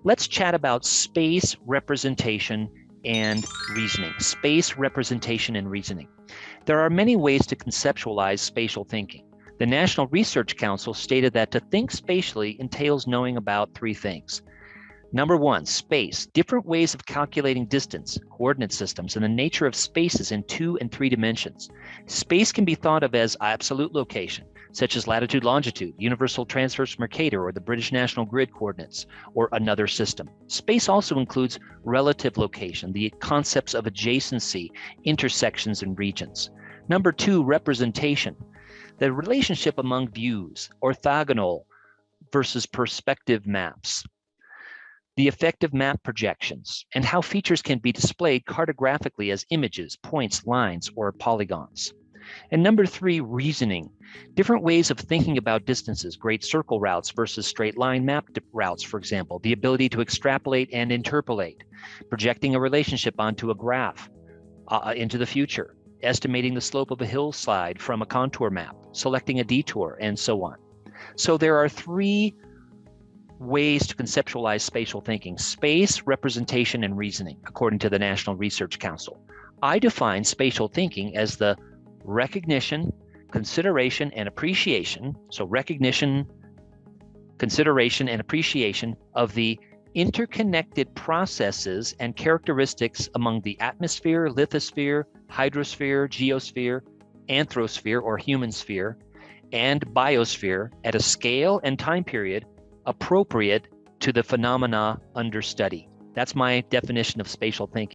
Let's chat about space representation and reasoning. Space representation and reasoning. There are many ways to conceptualize spatial thinking. The National Research Council stated that to think spatially entails knowing about three things. Number one, space, different ways of calculating distance, coordinate systems, and the nature of spaces in 2 and 3 dimensions. Space can be thought of as absolute location, such as latitude, longitude, universal transverse Mercator, or the British National Grid coordinates, or another system. Space also includes relative location, the concepts of adjacency, intersections, and regions. Number two, representation, the relationship among views, orthogonal versus perspective maps, the effect of map projections, and how features can be displayed cartographically as images, points, lines, or polygons. And number three, reasoning, different ways of thinking about distances, great circle routes versus straight line map routes, for example, the ability to extrapolate and interpolate, projecting a relationship onto a graph into the future, estimating the slope of a hillside from a contour map, selecting a detour, and so on. So there are three ways to conceptualize spatial thinking: space, representation, and reasoning, according to the National Research Council. I define spatial thinking as the recognition, consideration, and appreciation, so recognition, consideration, and appreciation of the interconnected processes and characteristics among the atmosphere, lithosphere, hydrosphere, geosphere, anthrosphere or human sphere, and biosphere at a scale and time period appropriate to the phenomena under study. That's my definition of spatial thinking.